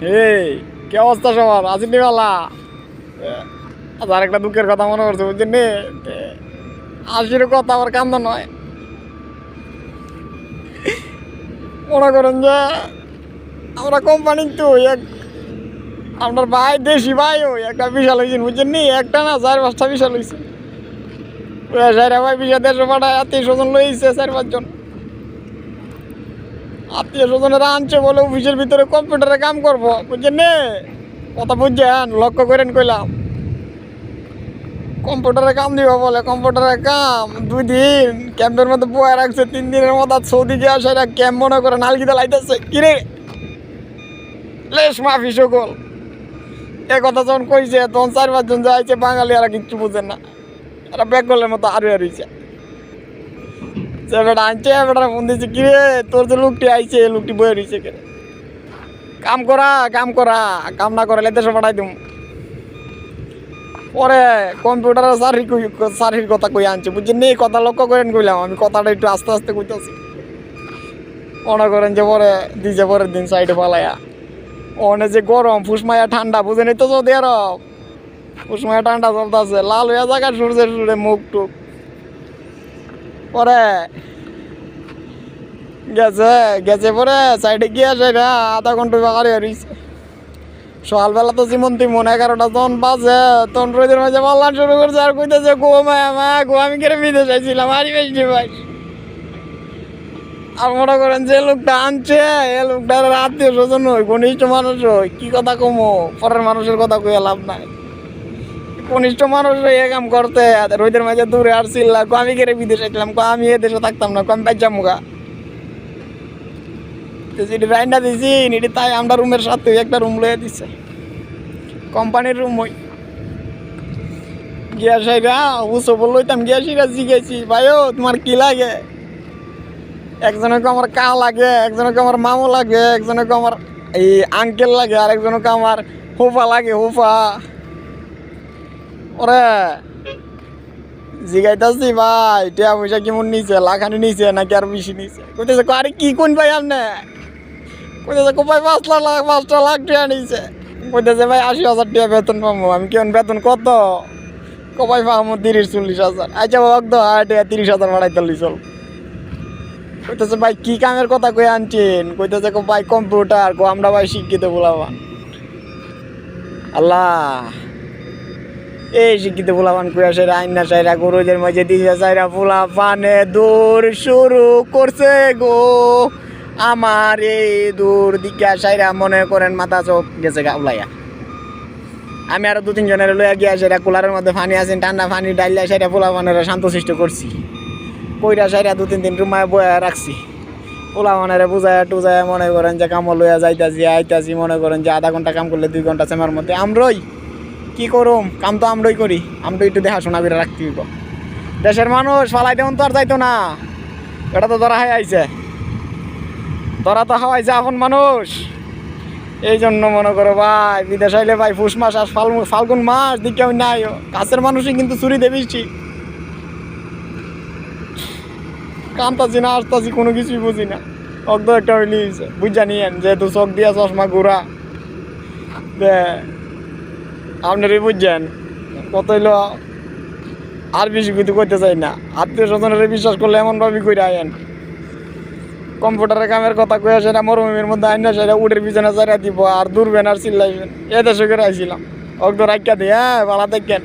এই কি অবস্থা সবার আসেনি বালা? আর একটা দুঃখের কথা মনে করছে বুঝছেন নি, আসির কথা আবার কান্দ নয়। মনে করেন যে আমরা কোম্পানি তো এক আপনার ভাই দেশি ভাই ওই একটা বিশাল হয়েছেন বুঝছেন নি, একটা না 4-5টা বিশাল হয়েছে। ভাই বিশা দেড়শো পাঠায় আত্মীয় স্বজন লইছে 4-5 জন। আত্মীয় স্বজনেরা আনছে বলে অফিসের ভিতরে কম্পিউটারে কাম করবো বুঝছেন নি, কথা বুঝছেন, লক্ষ্য করেন কইলাম। কম্পিউটারে কাম দিব বলে কম্পিউটারে কাম 2 দিন ক্যাম্পের মধ্যে বয়ে রাখছে, 3 দিনের মধ্যে সৌদি গিয়ে আসে ক্যাম্প মনে করে নালগিতে লাইতেছে কিরে লেশ মাফি সকল। এ কথা যখন কইছে তখন 4-5 জন যাইছে বাঙালি, আর কিচ্ছু বুঝেন না, এরা বেগলের মতো আরো হারিয়েছে। যে বেটা আনছে বেটা ফোন দিচ্ছে কিরে তোর যে লোকটি আইছে লোকটি বয়ে রয়েছে কে, কাম করা কাম না করালে দেশে পাঠাই দিম। পরে কম্পিউটারের সারির কথা কই আনছে বুঝছেন নি, কথা লক্ষ্য করেন কইলাম আমি, কথাটা একটু আস্তে আস্তে কইতেছি। মনে করেন যে পরে দিছে পরের দিন সাইডে পালাইয়া। ওনে যে গরম ফুসমাইয়া ঠান্ডা বুঝেন তো যদি আর ফুসমাইয়া ঠান্ডা চলতেছে, লাল হইয়া জায়গা সূর্যের সুরে মুখ টুক। পরে গেছে পরে সাইডে গিয়ে সেটা আধা ঘন্টা বাগারে হারিয়েছে। সকালবেলা তো যেমন তেমন 11টা যখন বাজে তখন রোদের মাঝে পাল্লা শুরু করছে আর কইতেছে গো মা গো আমি কেটে বিদেশ আইছিলাম আরি বেশি ভাই। আর মনে করেন যে লোকটা আনছে এ লোকটার আত্মীয় স্বজন হই ঘনিষ্ঠ মানুষ হই, কি কথা কমো পরের মানুষের কথা কইয়া লাভ নাই। কনিষ্ঠ মানুষ এ কাম করতে রোদের মাঝে দূরে আসছিল আমি কেটে বিদেশ আইছিলাম, আমি এ দেশে থাকতাম না, আমি বাইজা মুগা যেটি রাইনা দিছি নিটি তাই আমরা রুমের সাথে একটা রুম লইয়া দিচ্ছে, কোম্পানির রুম ওই গিয়া সাইরা উৎস লইতাম গিয়া সাইরা জিগেছি ভাইও তোমার কি লাগে, একজনকে আমার কা লাগে, একজনকে আমার মামু লাগে, একজনকে আমার এই আঙ্কেল লাগে, আর একজনকে আমার হুফা লাগে হুফা। ওরে জিগাইতাছি ভাই টিয়া পয়সা কেমন নিছে, লাখানি নিছে নাকি আর বেশি নিছে? কইতেছে আরে কি কোন ভাই আপনি? কইতেছে ভাই 5 লাখ টাকা নিছে। কইতেছে ভাই 80,000 টাকা বেতন পাবো। আমি কেমন বেতন কত? ভাই পাবো 30-40,000। আচ্ছা বাবা তো 30,000 বাড়াইতে চল। কইতেছে ভাই কি কামের কথা কই আনছেন? কইতেছে ভাই কম্পিউটার, আমরা ভাই শিক্ষিত বলাবান। আল্লাহ এই শিক্ষিত পোলাপান কুয়া সেরা আইনা সাইরা গরুদের মাঝে দিয়ে সাইরা পোলাপানে দৌড় শুরু করছে গো আমার, এই দূর দিকা সাইরা মনে করেন মাথা চোখ গেছে গাউলাইয়া। আমি আরো 2-3 জনের লইয়া গিয়া সেটা কুলারের মধ্যে পানি আছেন ঠান্ডা পানি ডাইলিয়া সেটা পোলাপানের শান্তশিষ্ট করছি, কইরা সাইরা 2-3 দিন রুমায় বয়া রাখছি। পোলাপানের বুঝায়া টুজায়া মনে করেন যে কাম লইয়া যাইতাছি আইতাছি, মনে করেন যে আধা ঘন্টা কাম করলে 2 ঘন্টা সেমার মধ্যে আমরাই কি করুম, কাম তো আমরাই করি, আমরা একটু দেখাশোনা করে রাখতে হইব। দেশের মানুষ ফালাই দেন তো আর যাইতো না, এটা তো ধরা আইছে, ধরা তো হাওয়াইছে এখন মানুষ। এই জন্য মনে করো ভাই বিদেশ আইলে ভাই পুষ মাস আর ফাল্গুন মাস দিকে আমি নাই, কাছের মানুষই কিন্তু চুরি দেবিছি, কামতাছি না আসতাছি কোনো কিছুই বুঝি না। অগ্ধ একটা হইলি বুঝা নিয়েন যেহেতু চোখ দিয়া চশমা ঘুরা আপনারই বুঝছেন কত হইল, আর বেশি কিছু করতে চাই না। আত্মীয় স্বজনের বিশ্বাস করলে এমনভাবে করে আয়েন। কম্পিউটারের কামের কথা কয়ে সেটা মরুভূমির মধ্যে আইন না সেটা উঠের পিছনে চারা দিব আর দূরবেন আর চিল্লাইবেন, এ দেশে করে আইছিলাম অগ্ধ রাখিয়া দিয়ে হ্যাঁ ভালো দেখেন।